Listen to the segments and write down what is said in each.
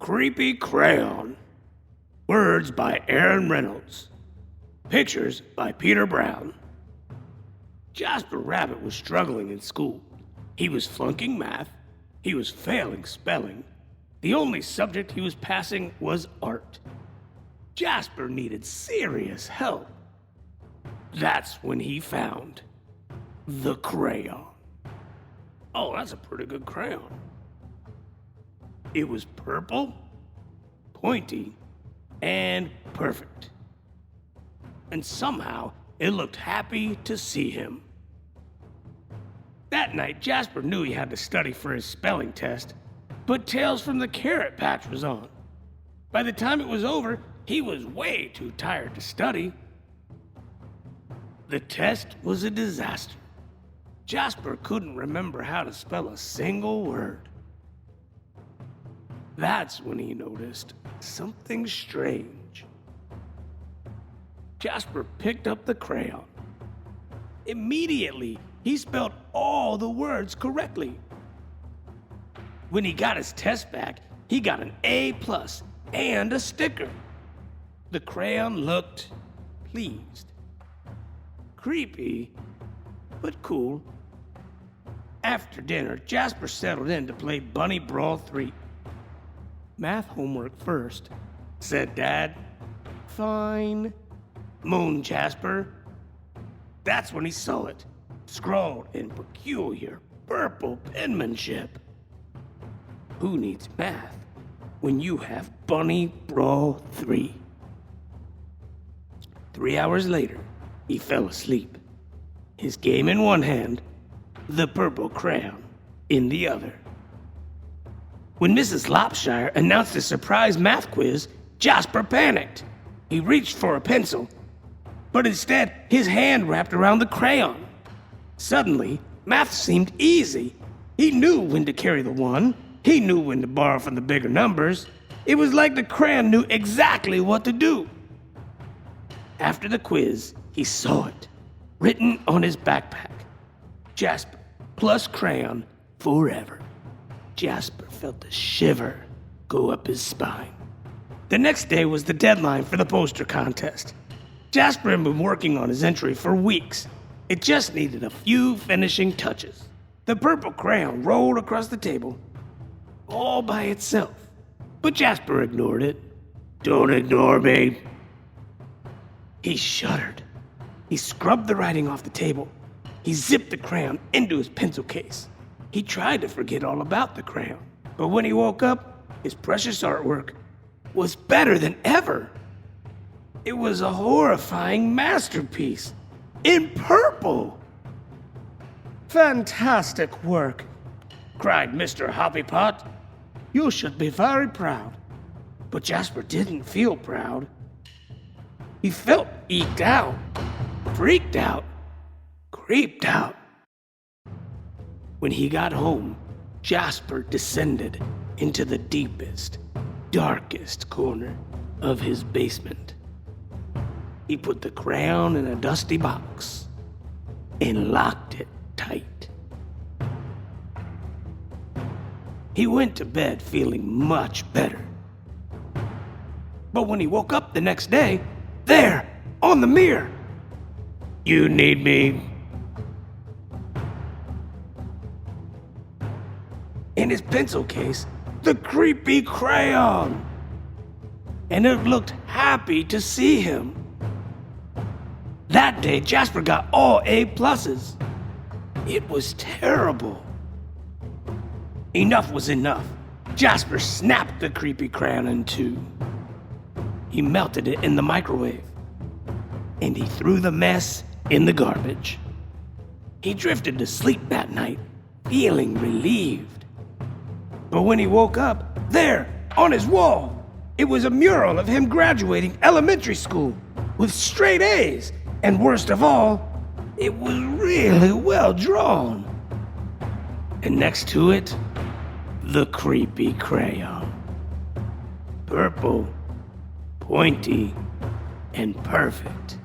Creepy Crayon. Words by Reynolds. Pictures by Peter Brown. Jasper Rabbit was struggling in school. He was flunking math. He was failing spelling. The only subject he was passing was art. Jasper needed serious help. That's when he found the crayon. Oh, that's a pretty good crayon. It was purple, pointy, and perfect. And somehow, it looked happy to see him. That night, Jasper knew he had to study for his spelling test, but Tales from the Carrot Patch was on. By the time it was over, he was way too tired to study. The test was a disaster. Jasper couldn't remember how to spell a single word. That's when he noticed something strange. Jasper picked up the crayon. Immediately, he spelled all the words correctly. When he got his test back, he got an A+ and a sticker. The crayon looked pleased. Creepy, but cool. After dinner, Jasper settled in to play Bunny Brawl 3. Math homework first, said Dad. Fine, moaned Jasper. That's when he saw it, scrawled in peculiar purple penmanship. Who needs math when you have Bunny Brawl 3? 3 hours later, he fell asleep, his game in one hand, the purple crayon in the other. When Mrs. Lopshire announced a surprise math quiz, Jasper panicked. He reached for a pencil, but instead his hand wrapped around the crayon. Suddenly, math seemed easy. He knew when to carry the one. He knew when to borrow from the bigger numbers. It was like the crayon knew exactly what to do. After the quiz, he saw it, written on his backpack. Jasper plus crayon forever. Jasper felt a shiver go up his spine. The next day was the deadline for the poster contest. Jasper had been working on his entry for weeks. It just needed a few finishing touches. The purple crayon rolled across the table, all by itself. But Jasper ignored it. Don't ignore me. He shuddered. He scrubbed the writing off the table. He zipped the crayon into his pencil case. He tried to forget all about the crayon, but when he woke up, his precious artwork was better than ever. It was a horrifying masterpiece in purple. Fantastic work, cried Mr. Hoppypot. You should be very proud. But Jasper didn't feel proud. He felt eked out, freaked out, creeped out. When he got home, Jasper descended into the deepest, darkest corner of his basement. He put the crayon in a dusty box and locked it tight. He went to bed feeling much better. But when he woke up the next day, there, on the mirror, "You need me?" In his pencil case, the creepy crayon. And it looked happy to see him. That day, Jasper got all A+. It was terrible. Enough was enough. Jasper snapped the creepy crayon in two. He melted it in the microwave. And he threw the mess in the garbage. He drifted to sleep that night, feeling relieved. But when he woke up, there, on his wall, it was a mural of him graduating elementary school with straight A's. And worst of all, it was really well drawn. And next to it, the creepy crayon. Purple, pointy, and perfect.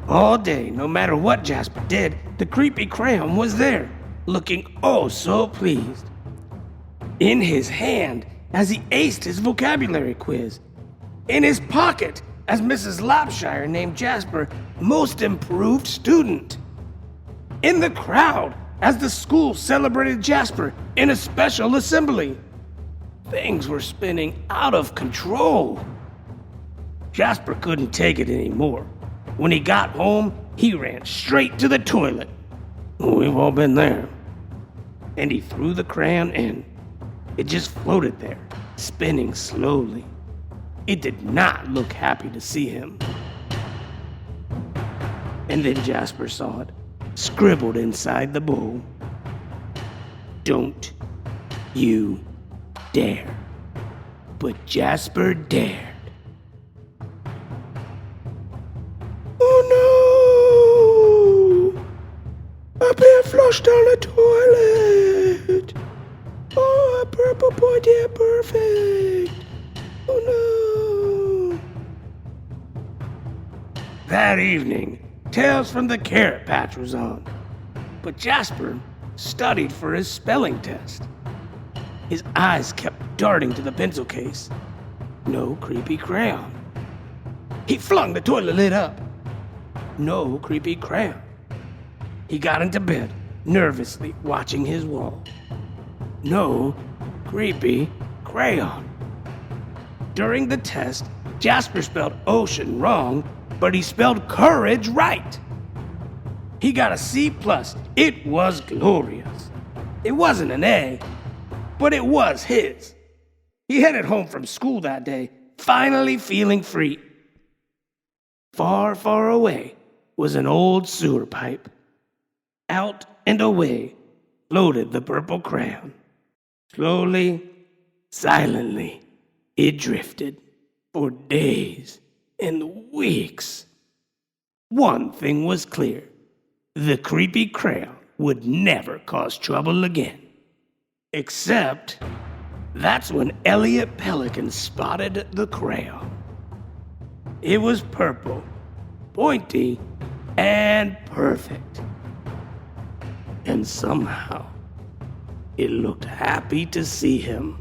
All day, no matter what Jasper did, the creepy crayon was there, looking oh so pleased. In his hand as he aced his vocabulary quiz. In his pocket as Mrs. Lopshire named Jasper Most Improved Student. In the crowd as the school celebrated Jasper in a special assembly. Things were spinning out of control. Jasper couldn't take it anymore. When he got home, he ran straight to the toilet. We've all been there. And he threw the crayon in. It just floated there, spinning slowly. It did not look happy to see him. And then Jasper saw it, scribbled inside the bowl. Don't you dare. But Jasper dared. Oh no! I've been flushed down the toilet. Oh, purple boy, dear perfect. Oh no. That evening, Tales from the Carrot Patch was on. But Jasper studied for his spelling test. His eyes kept darting to the pencil case. No creepy crayon. He flung the toilet lid up. No creepy crayon. He got into bed, nervously watching his wall. No creepy crayon. During the test, Jasper spelled ocean wrong, but he spelled courage right. He got a C+. It was glorious. It wasn't an A, but it was his. He headed home from school that day, finally feeling free. Far, far away was an old sewer pipe. Out and away floated the purple crayon. Slowly, silently, it drifted for days and weeks. One thing was clear. The creepy crayon would never cause trouble again. Except, that's when Elliot Pelican spotted the crayon. It was purple, pointy, and perfect. And somehow, it looked happy to see him.